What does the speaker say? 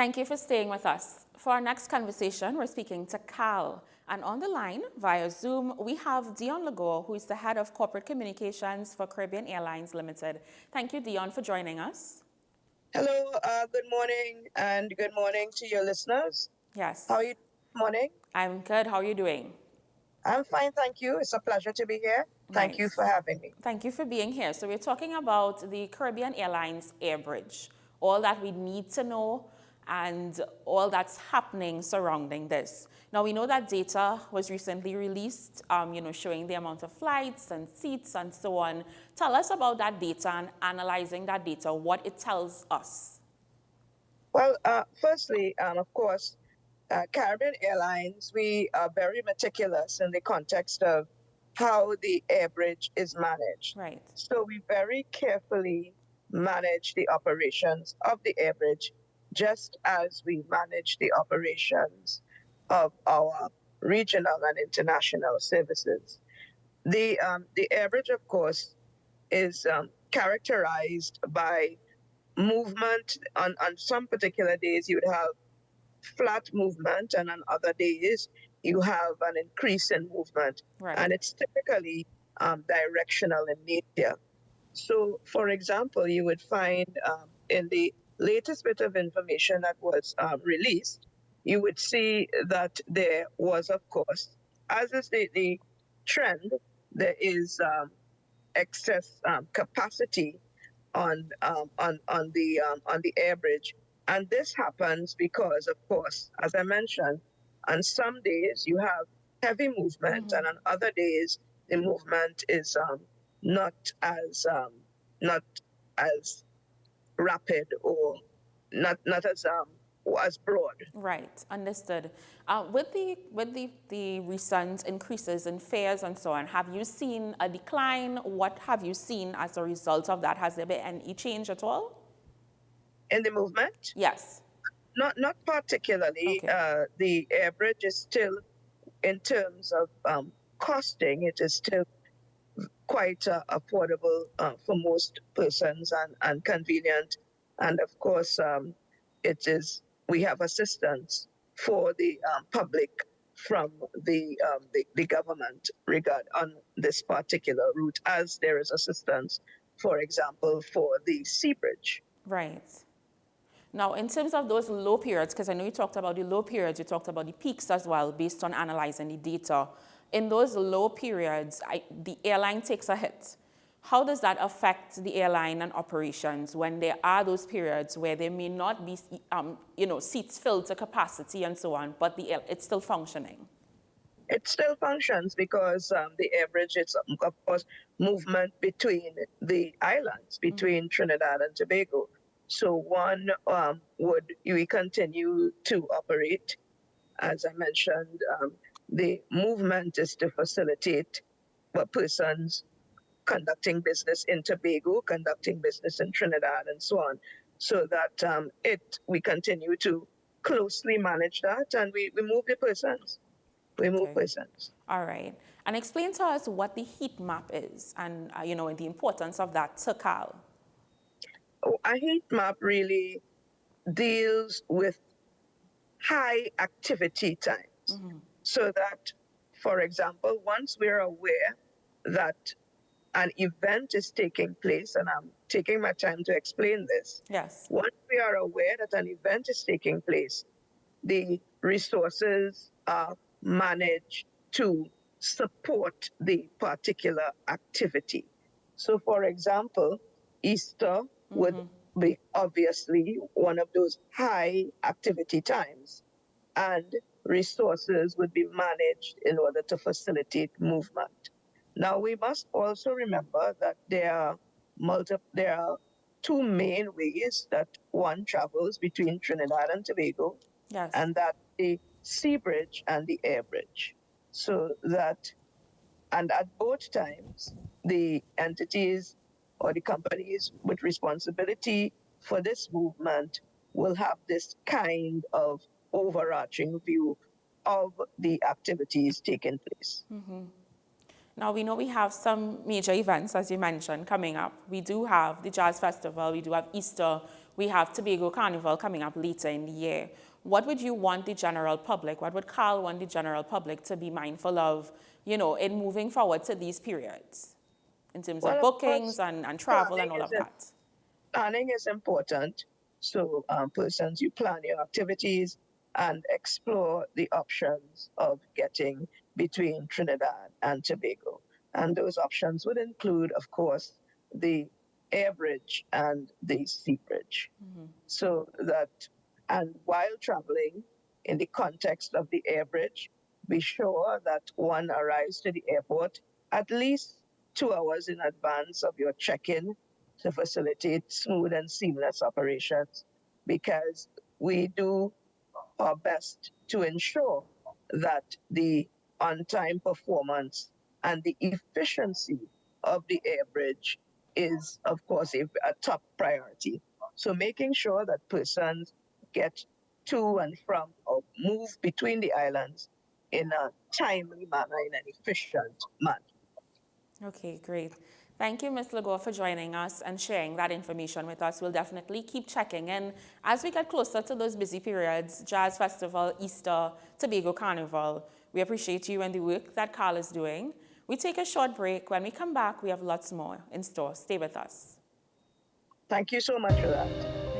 Thank you for staying with us. For our next conversation, we're speaking to Cal. And on the line, via Zoom, we have Dionne Ligoure, who is the head of corporate communications for Caribbean Airlines Limited. Thank you, Dionne, for joining us. Hello, good morning, and good morning to your listeners. How are Yes, you this morning? I'm good. How are you doing? I'm fine, thank you. It's a pleasure to be here. Thank you for Nice. having me. Thank you for being here. So we're talking about the Caribbean Airlines Air Bridge, all that we need to know and all that's happening surrounding this. Now we know that data was recently released, showing the amount of flights and seats and so on. Tell us about that data and analyzing that data, what it tells us. Well, firstly, of course, Caribbean Airlines, we are very meticulous in the context of how the air bridge is managed. Right. So we very carefully manage the operations of the air bridge, just as we manage the operations of our regional and international services. The air bridge, of course, is characterized by movement. On some particular days, you would have flat movement, and on other days, you have an increase in movement. Right. And it's typically directional in nature. So, for example, you would find in the latest bit of information that was released, you would see that there was, of course, as is the trend, there is excess capacity on the air bridge, and this happens because, of course, as I mentioned, on some days you have heavy movement, and on other days the movement is not as not as rapid or not as broad. Right, understood. With the recent increases in fares and so on, have you seen a decline? What have you seen as a result of that? Has there been any change at all? In the movement, Yes. not particularly. Okay. The air bridge is still, in terms of costing, it is still quite affordable for most persons and convenient. And of course, it is we have assistance for the public from the government regard on this particular route, as there is assistance, for example, for the sea bridge. Right. Now, in terms of those low periods, because I know you talked about the low periods, you talked about the peaks as well, based on analyzing the data. In those low periods, the airline takes a hit. How does that affect the airline and operations when there are those periods where there may not be, seats filled to capacity and so on, but it's still functioning? It still functions because the air bridge is, of course, movement between the islands, between Trinidad and Tobago. So one would we continue to operate. As I mentioned, the movement is to facilitate persons conducting business in Tobago, conducting business in Trinidad, and so on, so that we continue to closely manage that, and we move the persons. We move Okay. persons. All right. And explain to us what the heat map is and, the importance of that to Cal. A heat map really deals with high activity times. So that, for example, once we're aware that an event is taking place, and I'm taking my time to explain this. Yes. Once we are aware that an event is taking place, the resources are managed to support the particular activity. So, for example, Easter would be obviously one of those high activity times, and resources would be managed in order to facilitate movement. Now, we must also remember that there are two main ways that one travels between Trinidad and Tobago, Yes. and that's the sea bridge and the air bridge. So that, and at both times, the entities or the companies with responsibility for this movement will have this kind of overarching view of the activities taking place. Now, we know we have some major events, as you mentioned, coming up. We do have the Jazz Festival, we do have Easter, We have Tobago Carnival coming up later in the year. What would you want the general public, what would Carl want the general public to be mindful of, in moving forward to these periods, in terms of Well, of bookings course, and travel planning and all is of that? planning is important. So, persons, you plan your activities and explore the options of getting between Trinidad and Tobago. And those options would include, of course, the air bridge and the sea bridge. So that, and while traveling in the context of the air bridge, be sure that one arrives to the airport at least 2 hours in advance of your check-in to facilitate smooth and seamless operations, because we do our best to ensure that the on-time performance and the efficiency of the air bridge is, of course, a top priority. So making sure that persons get to and from or move between the islands in a timely manner, in an efficient manner. Okay, great. Thank you, Ms. Ligoure, for joining us and sharing that information with us. We'll definitely keep checking in as we get closer to those busy periods, Jazz Festival, Easter, Tobago Carnival. We appreciate you and the work that Carl is doing. We take a short break. When we come back, we have lots more in store. Stay with us. Thank you so much for that.